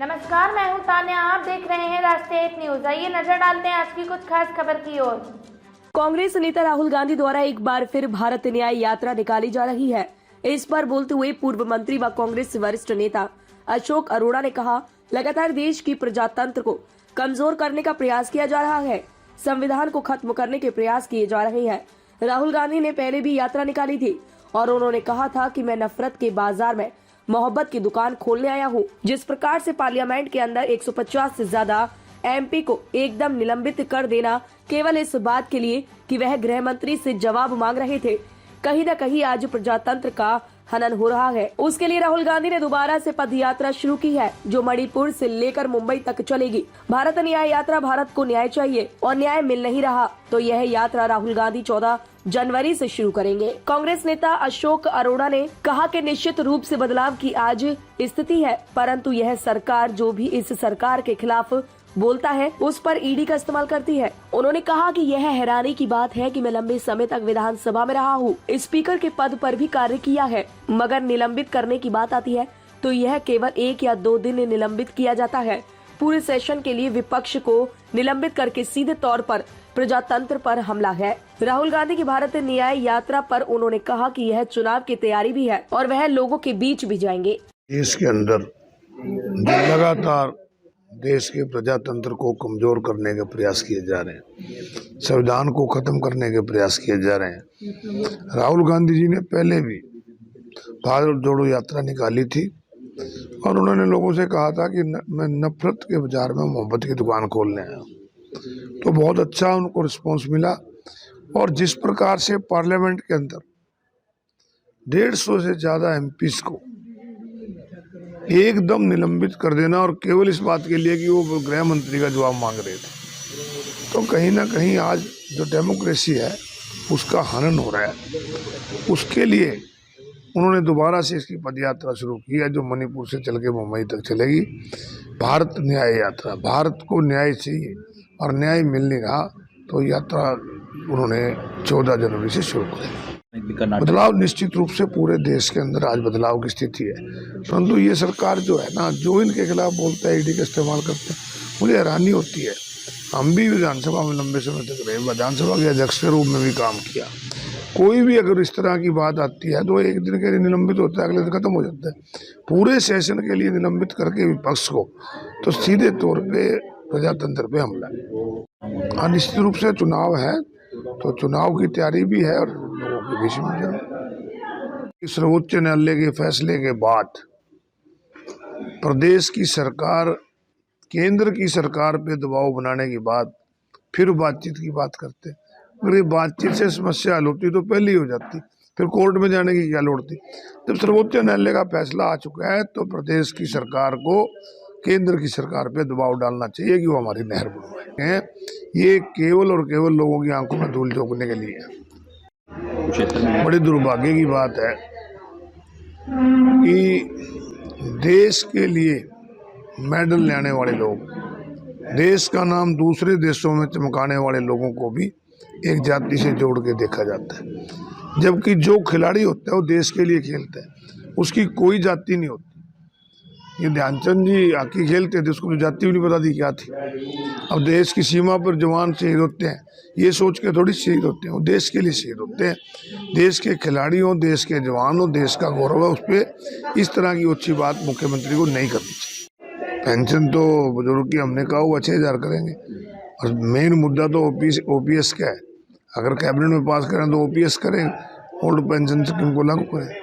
नमस्कार, मैं हूं तान्या। आप देख रहे हैं राष्ट्रीय एक न्यूज। आइए नजर डालते हैं आज की कुछ खास खबर की ओर। कांग्रेस नेता राहुल गांधी द्वारा एक बार फिर भारत न्याय यात्रा निकाली जा रही है। इस पर बोलते हुए पूर्व मंत्री व कांग्रेस वरिष्ठ नेता अशोक अरोड़ा ने कहा, लगातार देश की प्रजातंत्र को कमजोर करने का प्रयास किया जा रहा है, संविधान को खत्म करने के प्रयास किए जा रहे हैं। राहुल गांधी ने पहले भी यात्रा निकाली थी और उन्होंने कहा था कि मैं नफरत के बाजार में मोहब्बत की दुकान खोलने आया हूँ। जिस प्रकार से पार्लियामेंट के अंदर 150 से ज्यादा एमपी को एकदम निलंबित कर देना केवल इस बात के लिए कि वह गृह मंत्री से जवाब मांग रहे थे, कहीं न कहीं आज प्रजातंत्र का हनन हो रहा है। उसके लिए राहुल गांधी ने दोबारा से पद यात्रा शुरू की है, जो मणिपुर से लेकर मुंबई तक चलेगी। भारत न्याय यात्रा, भारत को न्याय चाहिए और न्याय मिल नहीं रहा तो यह यात्रा राहुल गांधी 14 जनवरी से शुरू करेंगे। कांग्रेस नेता अशोक अरोड़ा ने कहा कि निश्चित रूप से बदलाव की आज स्थिति है, परंतु यह सरकार जो भी इस सरकार के खिलाफ बोलता है उस पर ईडी का इस्तेमाल करती है। उन्होंने कहा कि यह हैरानी की बात है कि मैं लंबे समय तक विधानसभा में रहा हूँ, स्पीकर के पद पर भी कार्य किया है, मगर निलंबित करने की बात आती है तो यह केवल 1 या 2 दिन निलंबित किया जाता है। पूरे सेशन के लिए विपक्ष को निलंबित करके सीधे तौर पर प्रजातंत्र पर हमला है। राहुल गांधी की भारत न्याय यात्रा पर उन्होंने कहा कि यह चुनाव की तैयारी भी है और वह लोगों के बीच भी जाएंगे। इसके अंदर जो लगातार देश के प्रजातंत्र को कमजोर करने के प्रयास किए जा रहे हैं, संविधान को खत्म करने के प्रयास किए जा रहे हैं। राहुल गांधी जी ने पहले भी भारत जोड़ो यात्रा निकाली थी और उन्होंने लोगों से कहा था कि मैं नफरत के बाजार में मोहब्बत की दुकान खोलने आया हूँ। तो बहुत अच्छा उनको रिस्पॉन्स मिला और जिस प्रकार से पार्लियामेंट के अंदर 150 से ज्यादा एमपीज को एकदम निलंबित कर देना और केवल इस बात के लिए कि वो गृह मंत्री का जवाब मांग रहे थे, तो कहीं ना कहीं आज जो डेमोक्रेसी है उसका हनन हो रहा है। उसके लिए उन्होंने दोबारा से इसकी पदयात्रा शुरू की है, जो मणिपुर से चल के मुंबई तक चलेगी। भारत न्याय यात्रा, भारत को न्याय चाहिए और न्याय मिल नहीं रहा तो यात्रा उन्होंने 14 जनवरी से शुरू करी। बदलाव निश्चित रूप से पूरे देश के अंदर आज बदलाव की स्थिति है, परंतु ये सरकार जो है ना, जो इनके खिलाफ बोलता है, ईडी का इस्तेमाल करते हैं, मुझे हैरानी होती है। हम भी विधानसभा में लंबे समय तक रहे, विधानसभा के अध्यक्ष के रूप में भी काम किया। कोई भी अगर इस तरह की बात आती है तो एक दिन के लिए निलंबित होता है, अगले दिन खत्म हो जाता है। पूरे सेशन के लिए निलंबित करके विपक्ष को तो सीधे तौर पे प्रजातंत्र पे हमला है। निश्चित रूप से चुनाव है तो चुनाव की तैयारी भी है और लोगों के बीच में जाना। सर्वोच्च न्यायालय के फैसले के बाद प्रदेश की सरकार केंद्र की सरकार पे दबाव बनाने के बाद फिर बातचीत की बात करते। अगर ये बातचीत से समस्या हल होती तो पहले ही हो जाती, फिर कोर्ट में जाने की क्या लोड़ थी। जब सर्वोच्च न्यायालय का फैसला आ चुका है तो प्रदेश की सरकार को केंद्र की सरकार पे दबाव डालना चाहिए कि वो हमारी नहर बनवाए। ये केवल और केवल लोगों की आंखों में धूल झोंकने के लिए है। बड़ी दुर्भाग्य की बात है कि देश के लिए मेडल लेने वाले लोग, देश का नाम दूसरे देशों में चमकाने वाले लोगों को भी एक जाति से जोड़ के देखा जाता है, जबकि जो खिलाड़ी होता है वो देश के लिए खेलता है, उसकी कोई जाति नहीं होती। ये ध्यानचंद जी हॉकी खेलते थे, उसको तो जाति भी नहीं पता थी क्या थी। अब देश की सीमा पर जवान शहीद होते हैं, ये सोच के थोड़ी शहीद होते हैं, वो देश के लिए शहीद होते हैं। देश के खिलाड़ी हो, देश के जवान हो, देश का गौरव है, उस पर इस तरह की अच्छी बात मुख्यमंत्री को नहीं करनी चाहिए। पेंशन तो बुजुर्ग की हमने कहा वो 6000 करेंगे और मेन मुद्दा तो ओपीएस का है। अगर कैबिनेट में पास करें तो ओपीएस करें, ओल्ड पेंशन स्कीम को लागू करें।